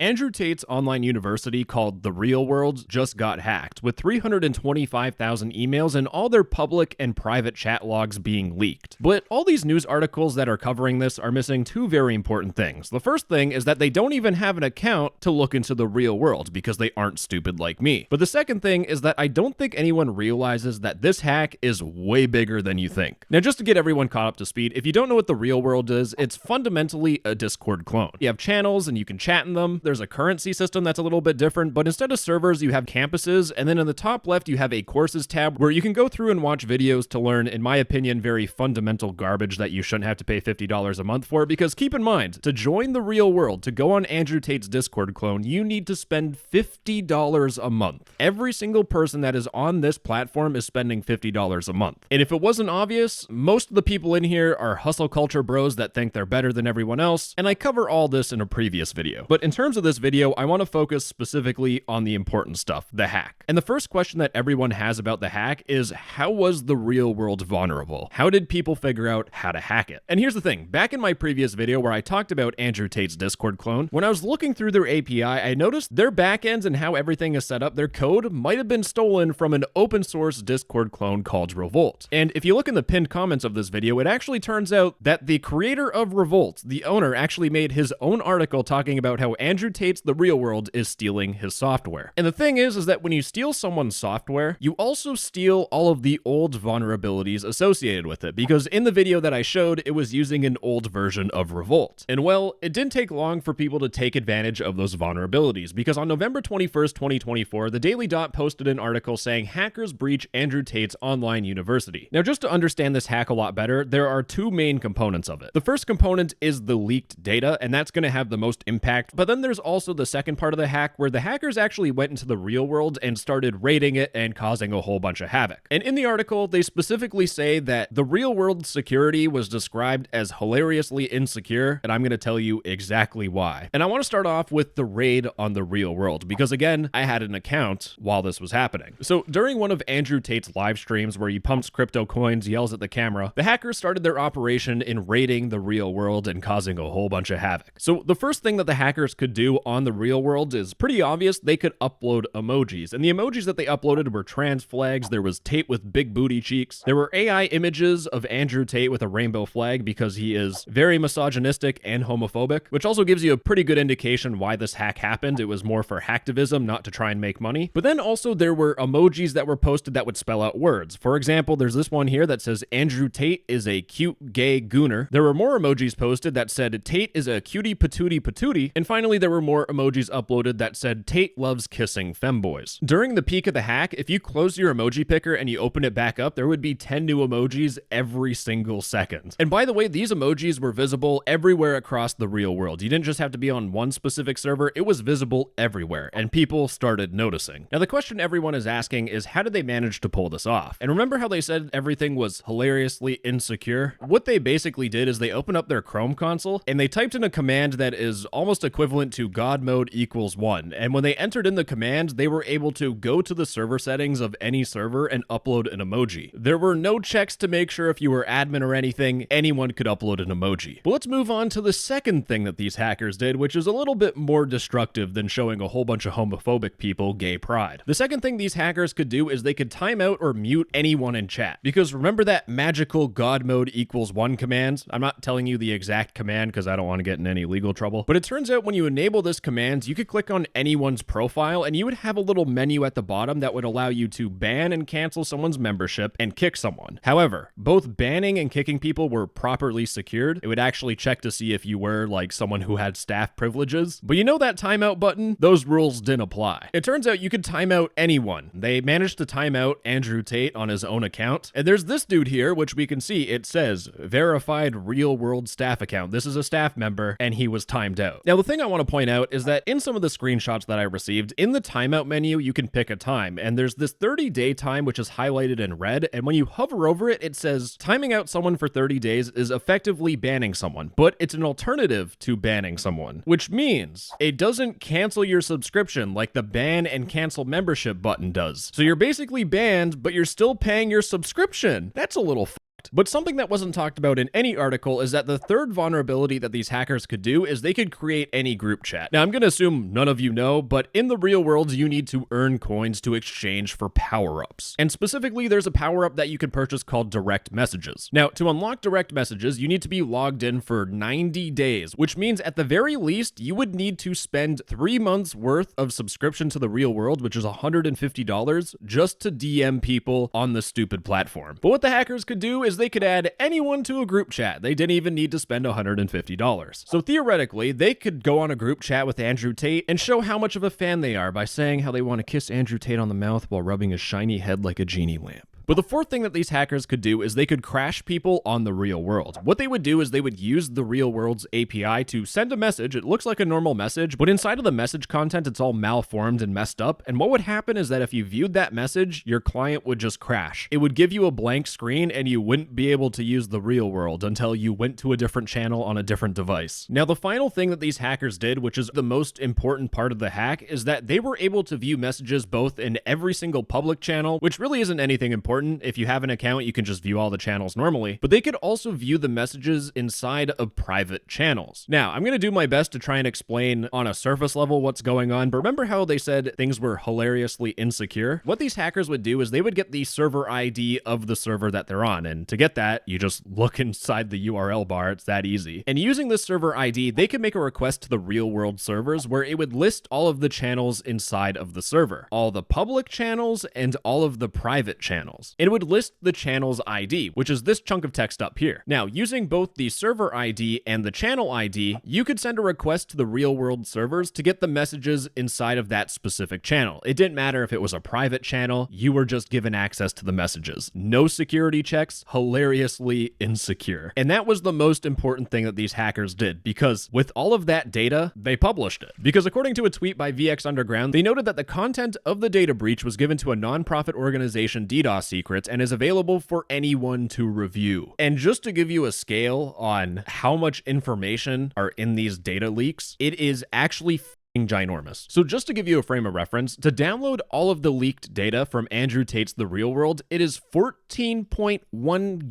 Andrew Tate's online university called The Real World just got hacked, with 325,000 emails and all their public and private chat logs being leaked. But all these news articles that are covering this are missing two very important things. The first thing is that they don't even have an account to look into the real world because they aren't stupid like me. But the second thing is that I don't think anyone realizes that this hack is way bigger than you think. Now, just to get everyone caught up to speed, if you don't know what The Real World is, it's fundamentally a Discord clone. You have channels and you can chat in them. There's a currency system that's a little bit different, but instead of servers, you have campuses, and then in the top left, you have a courses tab where you can go through and watch videos to learn, in my opinion, very fundamental garbage that you shouldn't have to pay $50 a month for, because keep in mind, to join The Real World, to go on Andrew Tate's Discord clone, you need to spend $50 a month. Every single person that is on this platform is spending $50 a month. And if it wasn't obvious, most of the people in here are hustle culture bros that think they're better than everyone else, and I cover all this in a previous video. But in terms of this video, I want to focus specifically on the important stuff, the hack. And the first question that everyone has about the hack is, how was the real world vulnerable? How did people figure out how to hack it? And here's the thing, back in my previous video where I talked about Andrew Tate's Discord clone, when I was looking through their API, I noticed their backends and how everything is set up, their code might have been stolen from an open source Discord clone called Revolt. And if you look in the pinned comments of this video, it actually turns out that the creator of Revolt, the owner, actually made his own article talking about how Andrew Tate's The Real World is stealing his software. And the thing is that when you steal someone's software, you also steal all of the old vulnerabilities associated with it, because in the video that I showed, it was using an old version of Revolt. And well, it didn't take long for people to take advantage of those vulnerabilities, because on November 21st, 2024, the Daily Dot posted an article saying hackers breach Andrew Tate's online university. Now, just to understand this hack a lot better, there are two main components of it. The first component is the leaked data, and that's going to have the most impact, but then there's also the second part of the hack where the hackers actually went into the real world and started raiding it and causing a whole bunch of havoc. And in the article, they specifically say that the real world security was described as hilariously insecure, and I'm going to tell you exactly why. And I want to start off with the raid on the real world, because again, I had an account while this was happening. So during one of Andrew Tate's live streams where he pumps crypto coins, yells at the camera, the hackers started their operation in raiding the real world and causing a whole bunch of havoc. So the first thing that the hackers could do on the real world is pretty obvious. They could upload emojis, and the emojis that they uploaded were trans flags. There was Tate with big booty cheeks. There were AI images of Andrew Tate with a rainbow flag because he is very misogynistic and homophobic, which also gives you a pretty good indication why this hack happened. It was more for hacktivism, not to try and make money. But then also there were emojis that were posted that would spell out words. For example, there's this one here that says Andrew Tate is a cute gay gooner. There were more emojis posted that said Tate is a cutie patootie patootie. And finally, there were more emojis uploaded that said Tate loves kissing femboys. During the peak of the hack, if you close your emoji picker and you open it back up, there would be 10 new emojis every single second. And by the way, these emojis were visible everywhere across the real world. You didn't just have to be on one specific server, it was visible everywhere, and people started noticing. Now, the question everyone is asking is, how did they manage to pull this off? And remember how they said everything was hilariously insecure? What they basically did is they opened up their Chrome console and they typed in a command that is almost equivalent to God mode equals 1. And when they entered in the command, they were able to go to the server settings of any server and upload an emoji. There were no checks to make sure if you were admin or anything, anyone could upload an emoji. But let's move on to the second thing that these hackers did, which is a little bit more destructive than showing a whole bunch of homophobic people gay pride. The second thing these hackers could do is they could time out or mute anyone in chat. Because remember that magical God mode equals 1 command? I'm not telling you the exact command because I don't want to get in any legal trouble. But it turns out when you enable this command, you could click on anyone's profile and you would have a little menu at the bottom that would allow you to ban and cancel someone's membership and kick someone. However, both banning and kicking people were properly secured. It would actually check to see if you were like someone who had staff privileges. But you know that timeout button? Those rules didn't apply. It turns out you could time out anyone. They managed to time out Andrew Tate on his own account. And there's this dude here, which we can see, it says verified real world staff account. This is a staff member and he was timed out. Now, the thing I want to point out is that in some of the screenshots that I received, in the timeout menu, you can pick a time, and there's this 30-day time, which is highlighted in red, and when you hover over it, it says timing out someone for 30 days is effectively banning someone, but it's an alternative to banning someone, which means it doesn't cancel your subscription like the ban and cancel membership button does. So you're basically banned, but you're still paying your subscription. That's a little locked. But something that wasn't talked about in any article is that the third vulnerability that these hackers could do is they could create any group chat. Now, I'm going to assume none of you know, but in the real world, you need to earn coins to exchange for power-ups. And specifically, there's a power-up that you can purchase called direct messages. Now, to unlock direct messages, you need to be logged in for 90 days, which means at the very least, you would need to spend 3 months worth of subscription to the real world, which is $150, just to DM people on the stupid platform. But what the hackers could do is they could add anyone to a group chat. They didn't even need to spend $150. So theoretically, they could go on a group chat with Andrew Tate and show how much of a fan they are by saying how they want to kiss Andrew Tate on the mouth while rubbing his shiny head like a genie lamp. But the fourth thing that these hackers could do is they could crash people on the real world. What they would do is they would use the real world's API to send a message. It looks like a normal message, but inside of the message content, it's all malformed and messed up. And what would happen is that if you viewed that message, your client would just crash. It would give you a blank screen and you wouldn't be able to use the real world until you went to a different channel on a different device. Now, the final thing that these hackers did, which is the most important part of the hack, is that they were able to view messages both in every single public channel, which really isn't anything important. If you have an account, you can just view all the channels normally, but they could also view the messages inside of private channels. Now, I'm going to do my best to try and explain on a surface level what's going on, but remember how they said things were hilariously insecure? What these hackers would do is they would get the server ID of the server that they're on, and to get that, you just look inside the URL bar. It's that easy. And using this server ID, they could make a request to the real world servers where it would list all of the channels inside of the server, all the public channels and all of the private channels. It would list the channel's ID, which is this chunk of text up here. Now, using both the server ID and the channel ID, you could send a request to the real world servers to get the messages inside of that specific channel. It didn't matter if it was a private channel, you were just given access to the messages. No security checks, hilariously insecure. And that was the most important thing that these hackers did, because with all of that data, they published it. Because according to a tweet by VX Underground, they noted that the content of the data breach was given to a nonprofit organization, DDoS Secrets, and is available for anyone to review. And just to give you a scale on how much information are in these data leaks, it is actually ginormous. So just to give you a frame of reference, to download all of the leaked data from Andrew Tate's The Real World, it is 14.1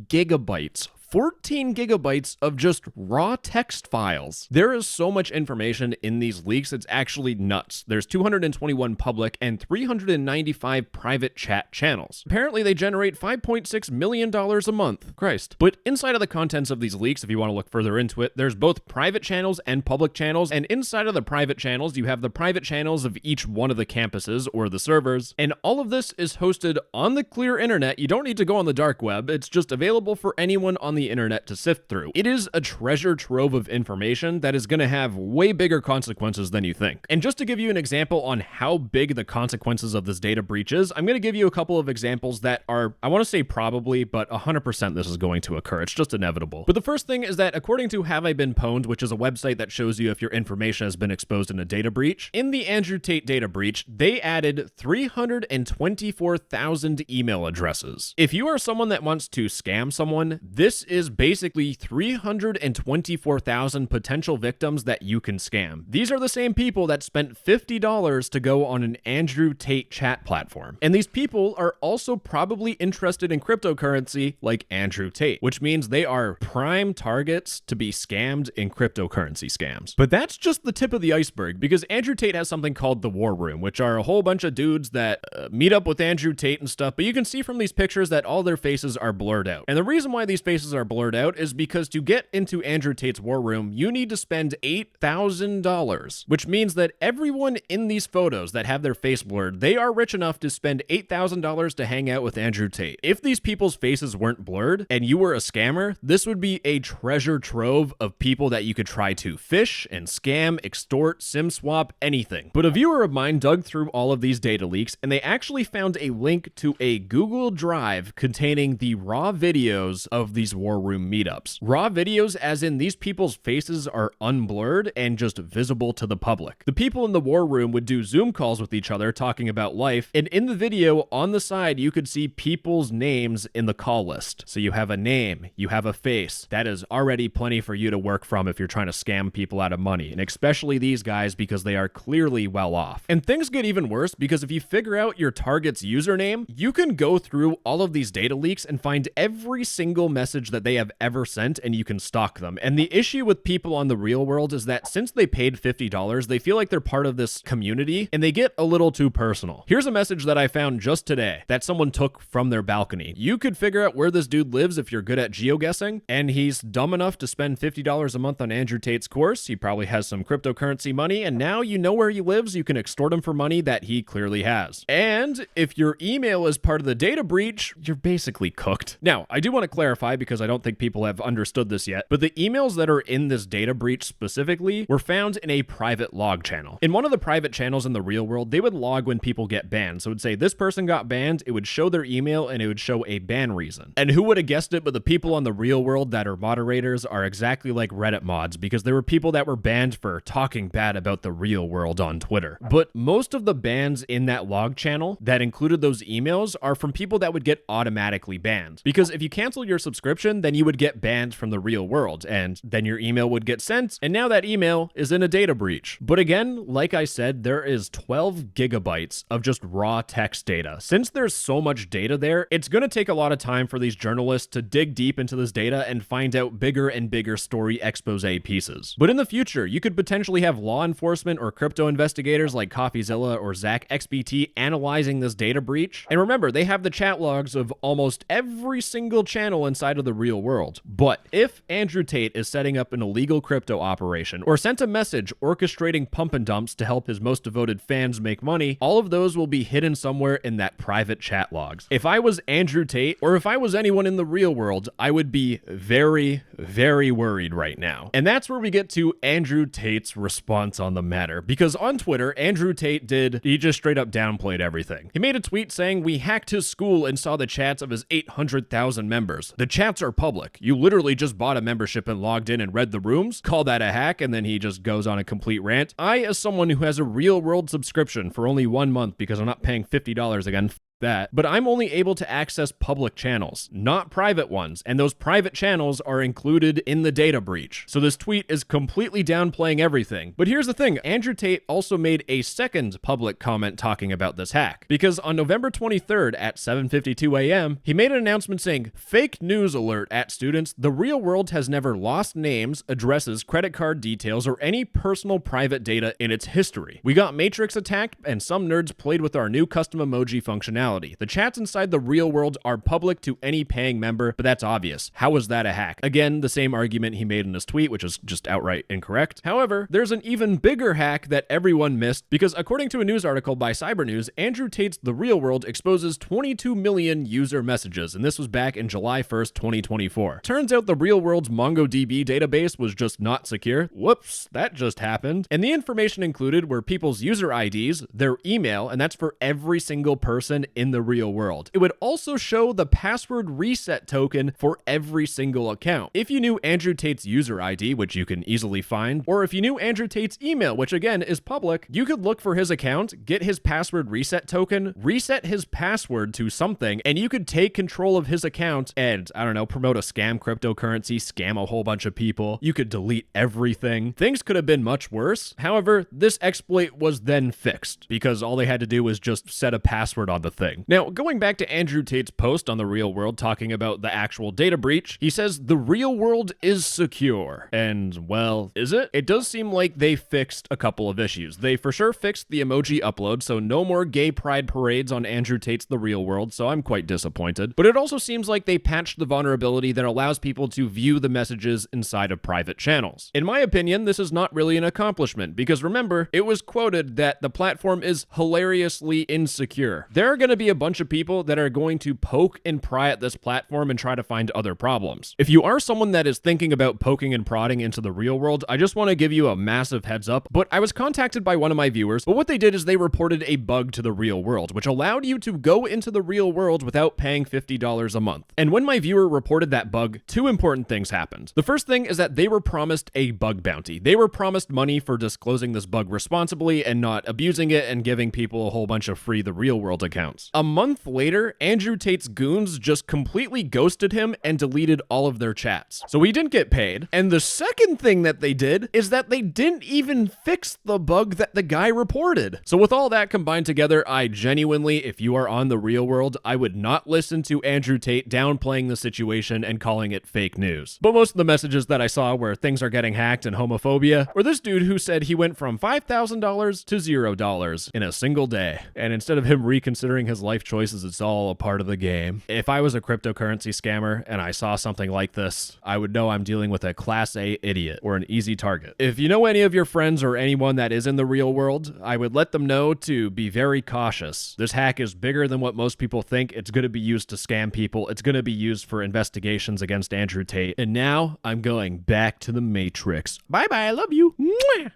gigabytes. 14 gigabytes of just raw text files. There is so much information in these leaks, it's actually nuts. There's 221 public and 395 private chat channels. Apparently, they generate $5.6 million a month. Christ. But inside of the contents of these leaks, if you want to look further into it, there's both private channels and public channels, and inside of the private channels, you have the private channels of each one of the campuses or the servers, and all of this is hosted on the clear internet. You don't need to go on the dark web. It's just available for anyone on the internet to sift through. It is a treasure trove of information that is going to have way bigger consequences than you think. And just to give you an example on how big the consequences of this data breach is, I'm going to give you a couple of examples that are, I want to say probably, but 100% this is going to occur. It's just inevitable. But the first thing is that according to Have I Been Pwned, which is a website that shows you if your information has been exposed in a data breach, in the Andrew Tate data breach, they added 324,000 email addresses. If you are someone that wants to scam someone, this is basically 324,000 potential victims that you can scam. These are the same people that spent $50 to go on an Andrew Tate chat platform. And these people are also probably interested in cryptocurrency like Andrew Tate, which means they are prime targets to be scammed in cryptocurrency scams. But that's just the tip of the iceberg, because Andrew Tate has something called the War Room, which are a whole bunch of dudes that meet up with Andrew Tate and stuff, but you can see from these pictures that all their faces are blurred out. And the reason why these faces are blurred out is because to get into Andrew Tate's War Room, you need to spend $8,000, which means that everyone in these photos that have their face blurred, they are rich enough to spend $8,000 to hang out with Andrew Tate. If these people's faces weren't blurred and you were a scammer, this would be a treasure trove of people that you could try to phish and scam, extort, sim swap, anything. But a viewer of mine dug through all of these data leaks and they actually found a link to a Google Drive containing the raw videos of these War war room meetups. Raw videos as in these people's faces are unblurred and just visible to the public. The people in the war room would do Zoom calls with each other talking about life, and in the video on the side you could see people's names in the call list. So you have a name, you have a face. That is already plenty for you to work from if you're trying to scam people out of money, and especially these guys because they are clearly well off. And things get even worse because if you figure out your target's username, you can go through all of these data leaks and find every single message that they have ever sent, and you can stalk them. And the issue with people on the real world is that since they paid $50, they feel like they're part of this community and they get a little too personal. Here's a message that I found just today that someone took from their balcony. You could figure out where this dude lives if you're good at geoguessing, and he's dumb enough to spend $50 a month on Andrew Tate's course. He probably has some cryptocurrency money, and now you know where he lives. You can extort him for money that he clearly has. And if your email is part of the data breach, you're basically cooked. Now, I do want to clarify because I don't think people have understood this yet, but the emails that are in this data breach specifically were found in a private log channel. In one of the private channels in the real world, they would log when people get banned. So it would say this person got banned, it would show their email, and it would show a ban reason. And who would have guessed it, but the people on the real world that are moderators are exactly like Reddit mods, because there were people that were banned for talking bad about the real world on Twitter. But most of the bans in that log channel that included those emails are from people that would get automatically banned. Because if you cancel your subscription, then you would get banned from the real world, and then your email would get sent, and now that email is in a data breach. But again, like I said, there is 12 gigabytes of just raw text data. Since there's so much data there, it's going to take a lot of time for these journalists to dig deep into this data and find out bigger and bigger story expose pieces. But in the future, you could potentially have law enforcement or crypto investigators like CoffeeZilla or ZachXBT analyzing this data breach. And remember, they have the chat logs of almost every single channel inside of the real world. But if Andrew Tate is setting up an illegal crypto operation or sent a message orchestrating pump and dumps to help his most devoted fans make money, all of those will be hidden somewhere in that private chat logs. If I was Andrew Tate, or if I was anyone in the real world, I would be very, very worried right now. And that's where we get to Andrew Tate's response on the matter. Because on Twitter, Andrew Tate he just straight up downplayed everything. He made a tweet saying, "We hacked his school and saw the chats of his 800,000 members. The chats are public. You literally just bought a membership and logged in and read the rooms. Call that a hack?" And then he just goes on a complete rant. I, as someone who has a real world subscription for only 1 month because I'm not paying $50 again, but I'm only able to access public channels, not private ones, and those private channels are included in the data breach. So this tweet is completely downplaying everything. But here's the thing, Andrew Tate also made a second public comment talking about this hack, because on November 23rd at 7:52 a.m., he made an announcement saying, "Fake news alert at students, the real world has never lost names, addresses, credit card details, or any personal private data in its history. We got Matrix attacked, and some nerds played with our new custom emoji functionality. The chats inside the real world are public to any paying member, but that's obvious. How is that a hack?" Again, the same argument he made in his tweet, which is just outright incorrect. However, there's an even bigger hack that everyone missed, because according to a news article by Cybernews, Andrew Tate's The Real World exposes 22 million user messages, and this was back in July 1st, 2024. Turns out the Real World's MongoDB database was just not secure. Whoops, that just happened. And the information included were people's user IDs, their email, and that's for every single person in the real world. It would also show the password reset token for every single account. If you knew Andrew Tate's user ID, which you can easily find, or if you knew Andrew Tate's email, which again is public, you could look for his account, get his password reset token, reset his password to something, and you could take control of his account and, I don't know, promote a scam cryptocurrency, scam a whole bunch of people. You could delete everything. Things could have been much worse. However, this exploit was then fixed because all they had to do was just set a password on the thing. Now, going back to Andrew Tate's post on The Real World talking about the actual data breach, he says the real world is secure. And, well, is it? It does seem like they fixed a couple of issues. They for sure fixed the emoji upload, so no more gay pride parades on Andrew Tate's The Real World, so I'm quite disappointed. But it also seems like they patched the vulnerability that allows people to view the messages inside of private channels. In my opinion, this is not really an accomplishment, because remember, it was quoted that the platform is hilariously insecure. There are going to be a bunch of people that are going to poke and pry at this platform and try to find other problems. If you are someone that is thinking about poking and prodding into the real world, I just want to give you a massive heads up. But I was contacted by one of my viewers, but what they did is they reported a bug to the real world, which allowed you to go into the real world without paying $50 a month. And when my viewer reported that bug, two important things happened. The first thing is that they were promised a bug bounty. They were promised money for disclosing this bug responsibly and not abusing it and giving people a whole bunch of free the real world accounts. A month later, Andrew Tate's goons just completely ghosted him and deleted all of their chats. So he didn't get paid. And the second thing that they did is that they didn't even fix the bug that the guy reported. So with all that combined together, I genuinely, if you are on the real world, I would not listen to Andrew Tate downplaying the situation and calling it fake news. But most of the messages that I saw where things are getting hacked and homophobia were this dude who said he went from $5,000 to $0 in a single day. And instead of him reconsidering his life choices, it's all a part of the game. If I was a cryptocurrency scammer and I saw something like this, I would know I'm dealing with a class A idiot or an easy target. If you know any of your friends or anyone that is in the real world, I would let them know to be very cautious. This hack is bigger than what most people think. It's going to be used to scam people. It's going to be used for investigations against Andrew Tate. And now I'm going back to the Matrix. Bye bye. I love you. Mwah!